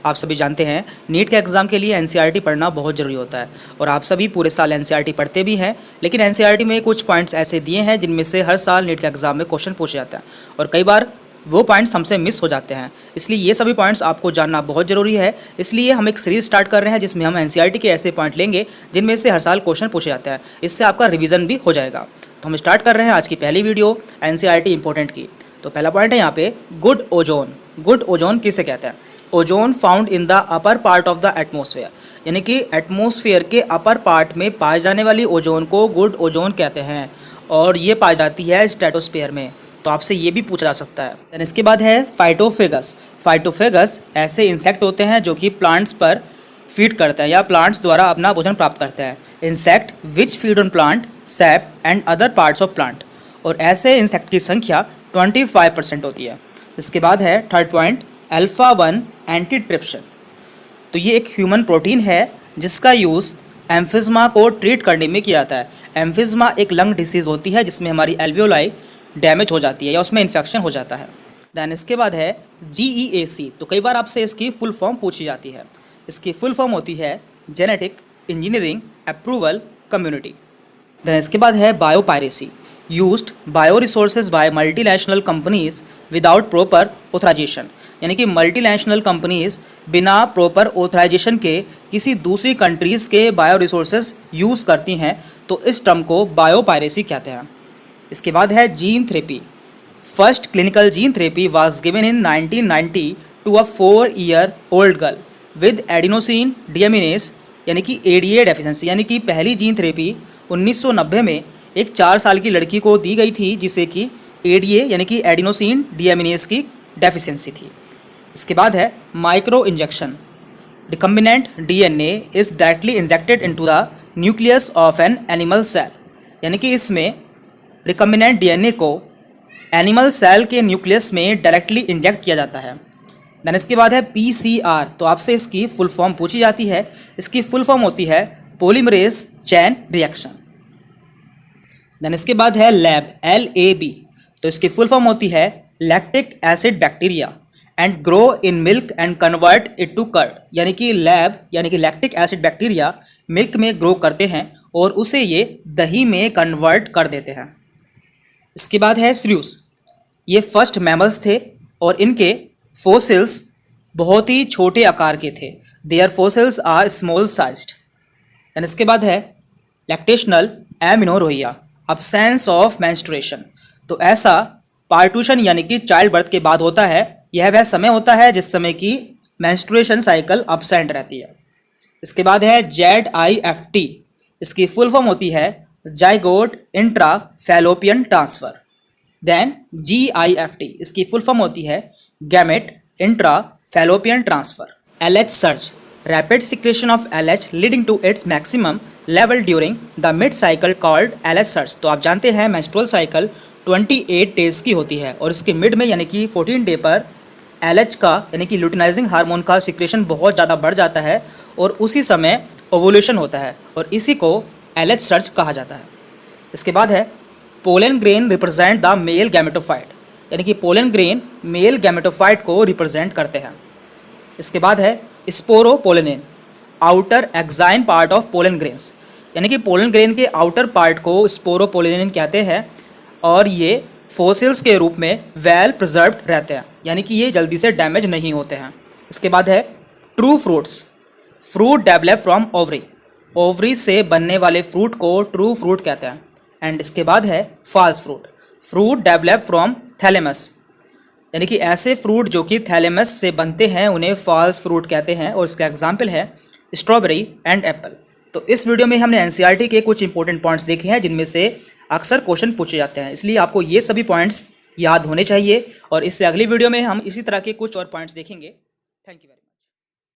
आप सभी जानते हैं नीट के एग्ज़ाम के लिए एनसीईआरटी पढ़ना बहुत ज़रूरी होता है और आप सभी पूरे साल एनसीईआरटी पढ़ते भी हैं, लेकिन एनसीईआरटी में कुछ पॉइंट्स ऐसे दिए हैं जिनमें से हर साल नीट के एग्ज़ाम में क्वेश्चन पूछे जाते हैं और कई बार वो पॉइंट्स हमसे मिस हो जाते हैं। इसलिए ये सभी पॉइंट्स आपको जानना बहुत ज़रूरी है। इसलिए हम एक सीरीज़ स्टार्ट कर रहे हैं जिसमें हम एनसीईआरटी के ऐसे पॉइंट लेंगे जिनमें से हर साल क्वेश्चन पूछे जाते हैं। इससे आपका रिवीजन भी हो जाएगा। तो हम स्टार्ट कर रहे हैं आज की पहली वीडियो एनसीईआरटी इंपॉर्टेंट की। तो पहला पॉइंट है यहाँ पे गुड ओजोन। गुड ओजोन किसे कहते हैं? Ozone found in the upper part of the atmosphere, यानी कि एटमॉस्फेयर के अपर पार्ट में पाई जाने वाली ओजोन को गुड ओजोन कहते हैं और ये पाई जाती है स्ट्रेटोस्फेयर में। तो आपसे ये भी पूछा जा सकता है। देन इसके बाद है फाइटोफेगस। फाइटोफेगस ऐसे इंसेक्ट होते हैं जो कि प्लांट्स पर फीड करते हैं या प्लांट्स द्वारा अपना भोजन प्राप्त करते हैं। Insect which feed on plant, SAP and other parts of plant, और ऐसे इंसेक्ट की संख्या 25% होती है। इसके बाद है थर्ड पॉइंट अल्फा-1 एंटीट्रिप्सिन। तो ये एक ह्यूमन प्रोटीन है जिसका यूज़ एम्फिज़मा को ट्रीट करने में किया जाता है। एम्फिज़मा एक लंग डिसीज़ होती है जिसमें हमारी एल्वियोलाई डैमेज हो जाती है या उसमें इन्फेक्शन हो जाता है। दैन इसके बाद है GEAC। तो कई बार आपसे इसकी फुल फॉर्म पूछी जाती है। इसकी फुल फॉर्म होती है genetic engineering approval community. Then इसके बाद है biopiracy. Used bio resources by multinational companies without proper authorisation, यानी कि मल्टीनेशनल कंपनीज बिना प्रॉपर ऑथराइजेशन के किसी दूसरी कंट्रीज़ के बायो रिसोर्सेज यूज़ करती हैं, तो इस टर्म को बायोपायरेसी कहते हैं। इसके बाद है gene therapy. First clinical gene therapy was given in 1990 to a 4-year-old girl with adenosine deaminase, यानी कि ADA डेफिशिएंसी, यानी कि पहली जीन थेरेपी 1990 में एक 4 साल की लड़की को दी गई थी जिसे कि ADA यानी कि एडिनोसिन डीएमिनेज की डेफिशिएंसी थी। इसके बाद है micro injection. Recombinant DNA is directly injected into the nucleus of an animal cell, यानी कि इसमें रिकम्बिनेंट DNA को एनिमल सेल के न्यूक्लियस में डायरेक्टली इंजेक्ट किया जाता है। देन इसके बाद है PCR। तो आपसे इसकी फुल फॉर्म पूछी जाती है। इसकी फुल फॉर्म होती है पॉलीमरेज चेन रिएक्शन। देन इसके बाद है लैब LAB। तो इसकी फुल फॉर्म होती है lactic acid bacteria and grow in milk and convert it to curd, यानी कि लैब यानी कि लैक्टिक एसिड बैक्टीरिया मिल्क में ग्रो करते हैं और उसे ये दही में कन्वर्ट कर देते हैं। इसके बाद है श्रियूस। ये फर्स्ट मैमल्स थे और इनके फोसिल्स बहुत ही छोटे आकार के थे। Their fossils are small sized. Then इसके बाद है lactational amenorrhoea, absence of menstruation. तो ऐसा पार्टूशन यानी कि चाइल्ड बर्थ के बाद होता है। यह वह समय होता है जिस समय की मेंस्ट्रुएशन साइकिल अब्सेंट रहती है। इसके बाद है ZIFT। इसकी फुल फॉर्म होती है zygote intra fallopian transfer. Then GIFT। इसकी फुल फॉर्म होती है gamete intra fallopian transfer. LH surge, rapid secretion of LH leading to its maximum level during the mid cycle called LH surge. तो आप जानते हैं menstrual cycle 28 days की होती है और इसके मिड में यानी कि 14 डे पर LH का यानी कि ल्यूटिनाइजिंग हार्मोन का सिक्रेशन बहुत ज़्यादा बढ़ जाता है और उसी समय ओवुलेशन होता है और इसी को LH सर्ज कहा जाता है। इसके बाद है pollen grain represent the male gametophyte, यानी कि पोलन ग्रेन मेल गैमेटोफाइट को रिप्रेजेंट करते हैं। इसके बाद है sporopollenin, outer exine part of pollen grains, यानी कि पोलन ग्रेन के आउटर पार्ट को स्पोरोपोलेनिन कहते हैं और ये फोसिल्स के रूप में वेल प्रिजर्व्ड रहते हैं, यानी कि ये जल्दी से डैमेज नहीं होते हैं। इसके बाद है true fruits. Fruit develop from ovary, ovary से बनने वाले फ्रूट को ट्रू फ्रूट कहते हैं। एंड इसके बाद है false fruit. Fruit develop from thalamus, यानी कि ऐसे फ्रूट जो कि थैलेमस से बनते हैं उन्हें फॉल्स फ्रूट कहते हैं और इसका एग्जाम्पल है स्ट्रॉबेरी एंड एप्पल। तो इस वीडियो में हमने एनसीईआरटी के कुछ इंपॉर्टेंट पॉइंट्स देखे हैं जिनमें से अक्सर क्वेश्चन पूछे जाते हैं, इसलिए आपको ये सभी पॉइंट्स याद होने चाहिए और इससे अगली वीडियो में हम इसी तरह के कुछ और पॉइंट्स देखेंगे। Thank you very much.